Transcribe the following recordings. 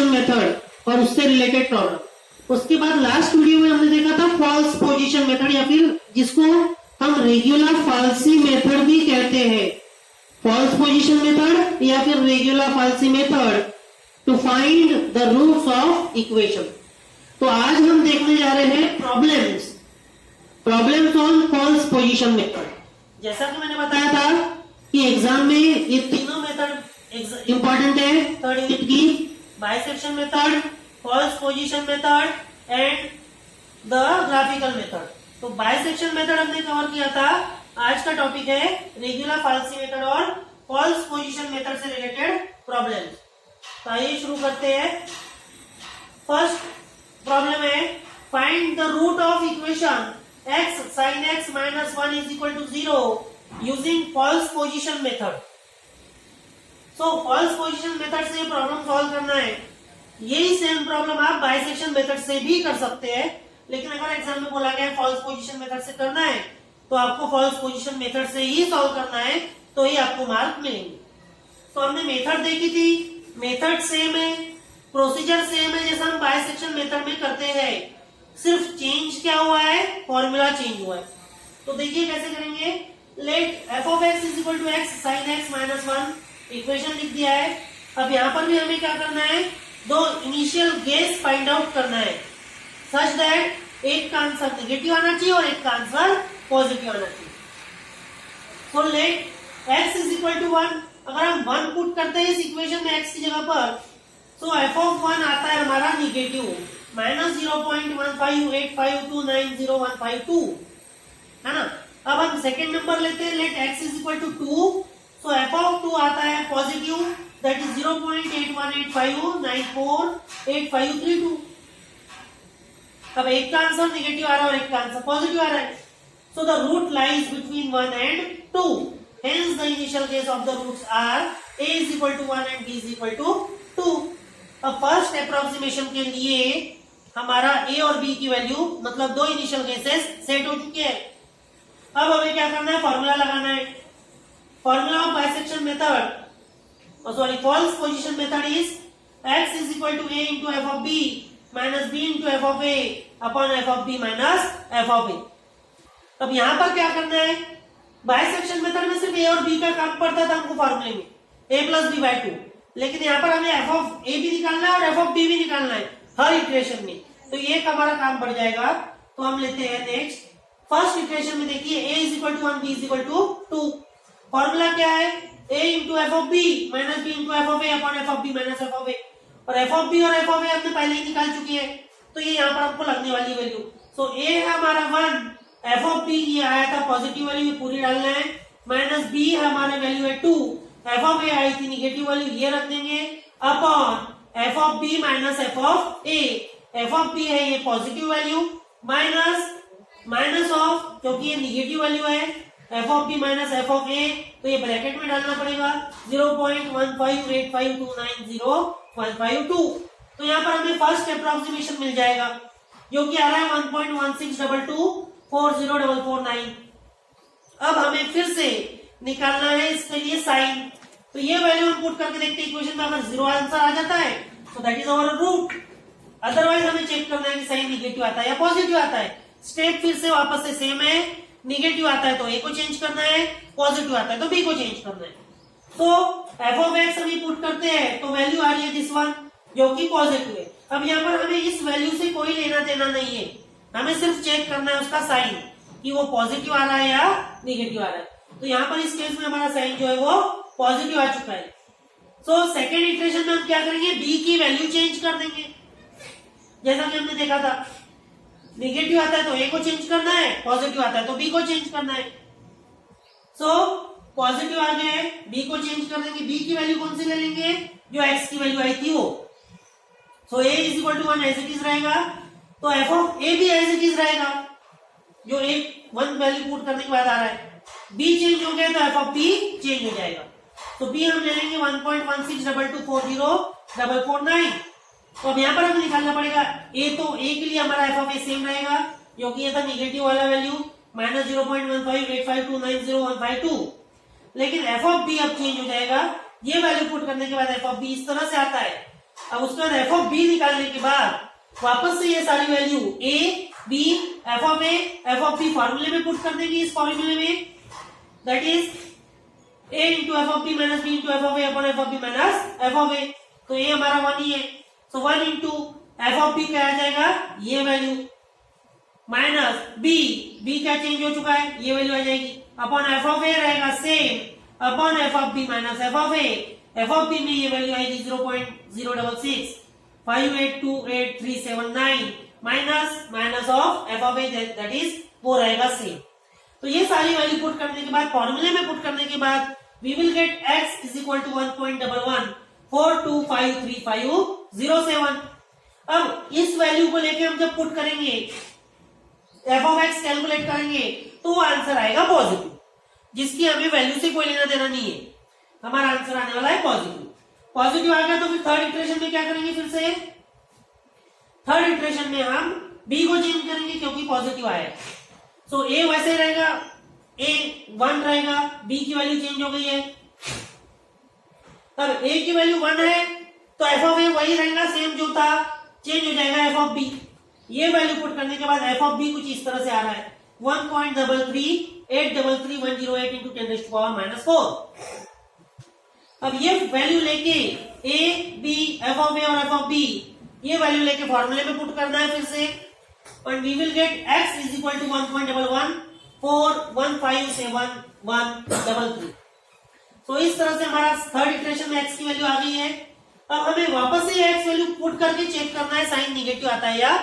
Position method और उससे related problem. उसके बाद लास्ट वीडियो में हमने देखा था फॉल्स पोजीशन मेथड, या फिर जिसको हम रेगुलर फाल्सी मेथड भी कहते हैं। फॉल्स पोजीशन मेथड या फिर regular falsi method to find the roots of equation. तो आज हम देखने जा रहे हैं problems on false position method. जैसा कि मैंने बताया था कि एग्जाम में ये तीनों मेथड इंपॉर्टेंट है थर्ड यूनिट की, bisection method, false position method and the graphical method. तो बाइसेक्शन मेथड हमने कवर किया था। आज का टॉपिक है रेगुलर फाल्सी मेथड और फॉल्स पोजीशन मेथड से रिलेटेड प्रॉब्लम्स। तो आइए शुरू करते हैं। फर्स्ट प्रॉब्लम है find the root of equation x sin x minus 1 is equal to 0 using false position method। So false position method से प्रॉब्लम सॉल्व करना है। यही सेम प्रॉब्लम आप बाइसेक्शन मेथड से भी कर सकते हैं, लेकिन अगर एग्जाम में बोला गया फॉल्स पोजीशन मेथड से करना है तो आपको फॉल्स पोजीशन मेथड से ही सॉल्व करना है, तो ही आपको मार्क मिलेंगे। तो हमने मेथड देखी थी, मेथड सेम है, प्रोसीजर सेम है जैसा हम बाइसेक्शन मेथड में करते हैं, सिर्फ चेंज क्या हुआ है, फॉर्मूला चेंज हुआ है। तो देखिए कैसे करेंगे। Let f of x is equal to x sin x minus 1 equation लिख दिया है। अब यहाँ पर भी हमें क्या करना है, दो इनिशियल गेस फाइंड आउट करना है सच दैट एक का आंसर नेगेटिव आना चाहिए और एक का आंसर पॉजिटिव आना चाहिए। So let x is equal to 1, अगर हम 1 पुट करते हैं इस इक्वेशन में x की जगह पर, सो f of 1 आता है हमारा निगेटिव माइनस 0.158529015 है ना। अब हम सेकेंड नंबर लेते हैं, let x is equal to 2, so f of 2 आता है पॉजिटिव, दैट इज 0.8185948532। अब एक का आंसर नेगेटिव आ रहा है और एक का आंसर पॉजिटिव आ रहा है। So the root lies between 1 and 2, hence the initial case of the roots are a is equal to 1 and b is equal to 2। अब फर्स्ट अप्रोक्सीमेशन के लिए हमारा a और b की वैल्यू मतलब दो इनिशियल केसेस सेट हो चुके हैं। अब हमें क्या करना है, फॉर्मूला लगाना है। Formula of bisection method, sorry false position method is x is equal to a into f of b minus b into f of a upon f of b minus f of a। अब यहां पर क्या करना है, bisection method में सिर्फ a और b का काम पड़ता था हमको फॉर्मूले में a plus b by 2, लेकिन यहाँ पर हमें f of a भी निकालना है और f of b भी निकालना है हर इक्वेशन में, तो ये हमारा काम बढ़ जाएगा। तो हम लेते हैं नेक्स्ट फर्स्ट इक्वेशन में, देखिए a is equal to 1 b is equal to 2। Formula क्या है, a into f of b minus b into f of a upon f of b minus f of a, और f of b और f of a हमने पहले ही निकाल चुके हैं, तो ये यहाँ पर आपको लगने वाली वैल्यू। सो a है हमारा 1, f of b ये आया था पॉजिटिव वैल्यू पूरी डालना है, माइनस b हमारा वैल्यू है 2, f of a आई थी निगेटिव वैल्यू ये रख देंगे, upon f of b minus f of a, f of b है ये पॉजिटिव वैल्यू माइनस ऑफ, क्योंकि ये निगेटिव वैल्यू है, f of b minus f of a, तो ये ब्रैकेट में डालना पड़ेगा 0.15852901552। तो यहाँ पर हमें फर्स्ट अप्रोक्सीमेशन मिल जाएगा जो कि आ रहा है 1.1622404449। अब हमें फिर से निकालना है इसके लिए साइन, तो ये वैल्यू हम पुट करके देखते हैं इक्वेशन में, अगर जीरो आंसर आ जाता है तो that is our root, otherwise हमें चेक करना है कि साइन निगेटिव आता है या पॉजिटिव आता है। स्टेप फिर से वापस से सेम है, निगेटिव आता है तो a को चेंज करना है, पॉजिटिव आता है तो b को चेंज करना है। तो f of x हम पुट करते हैं तो वैल्यू आ रही है दिस वन जो कि पॉजिटिव है। अब यहाँ पर हमें इस वैल्यू से कोई लेना देना नहीं है, हमें सिर्फ चेक करना है उसका साइन कि वो पॉजिटिव आ रहा है या निगेटिव आ रहा है। तो यहाँ पर इस केस में हमारा साइन जो है वो पॉजिटिव आ चुका है। सो सेकेंड इक्वेशन में हम क्या करेंगे, b की वैल्यू चेंज कर देंगे, जैसा कि हमने देखा था निगेटिव आता है तो a को चेंज करना है, पॉजिटिव आता है तो b को चेंज करना है। सो पॉजिटिव आ गया है, b को चेंज कर देंगे, b की वैल्यू कौन सी ले लेंगे, जो x की वैल्यू आई थी वो। So a is equal to 1 as it is रहेगा, तो f ऑफ a भी एज इट इज रहेगा जो एक 1 वैल्यू पुट करने के बाद आ रहा है। b चेंज हो गया तो f ऑफ b चेंज हो जाएगा, तो b हम ले लेंगे 1.1622404449। तो अब यहाँ पर हमें निकालना पड़ेगा a, तो a के लिए हमारा f ऑफ a सेम रहेगा क्योंकि ये था निगेटिव वाला वैल्यू माइनस 0.15852901552, लेकिन f ऑफ b अब चेंज हो जाएगा। ये वैल्यू पुट करने के बाद f ऑफ b इस तरह से आता है अब उसके बाद एफ ऑफ बी निकालने के बाद वापस से ये सारी value a B F of A F of b फॉर्मूले में पुट कर देंगे, इस फॉर्मूले में, that is a into f of B minus b into f of a upon F of B minus F of a. तो a हमारा 1 ही है, तो 1 इंटू एफ ऑफ बी क्या आ जाएगा, ये वैल्यू, माइनस बी, बी क्या चेंज हो चुका है, ये वैल्यू आ जाएगी, अपॉन एफ ऑफ ए रहेगा same upon F of B minus F of A. F of B में ये वैल्यू आएगी 0.066 5828379 minus minus of F of A, that is वो रहेगा सेम। तो ये सारी वैल्यू पुट करने के बाद, फॉर्मूले में पुट करने के बाद, we will get x is equal to 1.1142535007। अब इस वैल्यू को लेके हम जब पुट करेंगे, एफ ऑफ एक्स कैलकुलेट करेंगे, तो वो आंसर आएगा पॉजिटिव, जिसकी हमें वैल्यू से कोई लेना देना नहीं है, हमारा आंसर आने वाला है पॉजिटिव। पॉजिटिव आ गया तो फिर थर्ड इटरेशन में क्या करेंगे, फिर से थर्ड इटरेशन में हम बी को चेंज करेंगे क्योंकि पॉजिटिव आया है। सो ए वैसे रहेगा, ए 1 रहेगा, बी की वैल्यू चेंज हो गई है। तब ए की वैल्यू 1 है तो एफ ऑफ ए वही रहेगा सेम जो था, चेंज हो जाएगा एफ ऑफ बी। ये वैल्यू पुट करने के बाद एफ ऑफ बी कुछ इस तरह से आ रहा है 1.33833 इंटू 10⁻⁻⁴। अब ये वैल्यू लेके A B F of A और एफ ऑफ बी ये वैल्यू लेके फॉर्मूले में पुट करना है फिर से, और we will get x is equal to 1.114157133। तो इस तरह से हमारा थर्ड इटरेशन में x की वैल्यू आ गई है। अब हमें वापस से x वैल्यू पुट करके चेक करना है साइन निगेटिव आता है या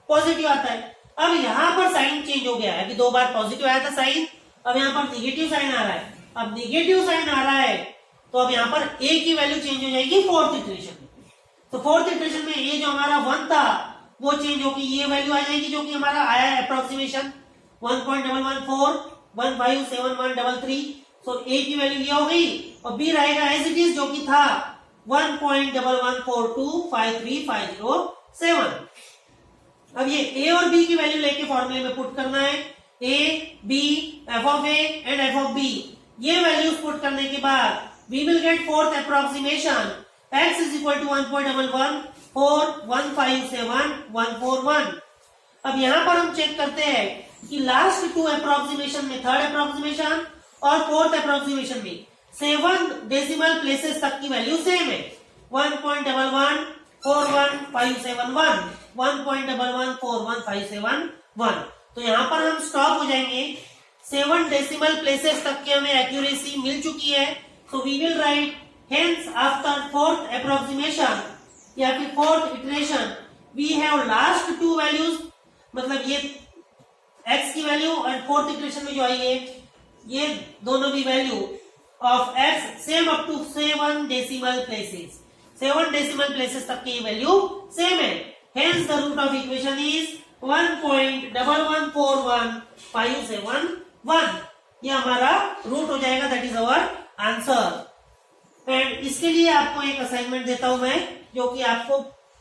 पॉजिटिव आता है। अब यहाँ पर साइन चेंज हो गया है, अभी 2 बार पॉजिटिव आया था साइन, अब यहाँ पर निगेटिव साइन आ रहा है। अब निगेटिव साइन आ रहा है तो अब यहाँ पर a की वैल्यू चेंज हो जाएगी फोर्थ इटरेशन में। तो फोर्थ इटरेशन में a जो हमारा 1 था वो चेंज होगी, ये वैल्यू आ जाएगी जो कि हमारा आया है अप्रोक्सीमेशन 1.114157133। सो a की वैल्यू ये हो गई और b रहेगा एज इट इज जो कि था 1.1142535007। अब ये a और b की वैल्यू लेके फॉर्मूले में पुट करना है, a b f of a and f of b। ये वैल्यूज पुट करने के बाद we will get fourth approximation x is equal to 1.114157141। अब यहाँ पर हम चेक करते हैं कि लास्ट 2 अप्रोक्सीमेशन में, थर्ड अप्रोक्सीमेशन और फोर्थ अप्रोक्सीमेशन में 7 डेसिमल प्लेसेस तक की वैल्यू सेम है, 1.1141571 1.1141571। तो यहाँ पर हम स्टॉप हो जाएंगे, 7 डेसिमल प्लेसेस तक की हमें एक्यूरेसी मिल चुकी है। So we will write hence after fourth approximation या फिर fourth iteration we have last 2 values, मतलब ये x की वैल्यू और फोर्थ इटरेशन में जो आई है ये दोनों भी value of x same up to 7 decimal places, 7 decimal places तक की ये वैल्यू सेम है। Hence the root of equation is 1.1141571। ये हमारा रूट हो जाएगा, that is our answer. And इसके लिए आपको एक असाइनमेंट देता हूं मैं, जो कि आपको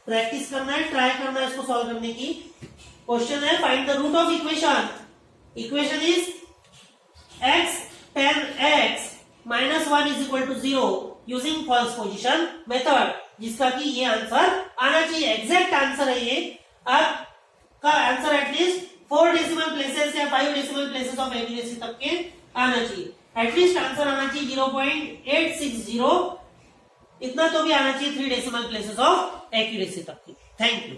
प्रैक्टिस करना है, ट्राई करना है इसको सॉल्व करने की। क्वेश्चन है find the root of equation. Equation is x 10x minus 1 is equal to 0 using false position method, जिसका कि ये आंसर आना चाहिए, एग्जैक्ट आंसर है ये। आपका आंसर एटलीस्ट 4 डेसिमल प्लेसेस या 5 डेसिमल प्लेसेस ऑफ एक्यूरेसी तक के आना चाहिए, एटलीस्ट आंसर आना चाहिए 0.860, इतना तो भी आना चाहिए 3 डेसिमल प्लेसेस ऑफ एक्यूरेसी तक की। Thank you.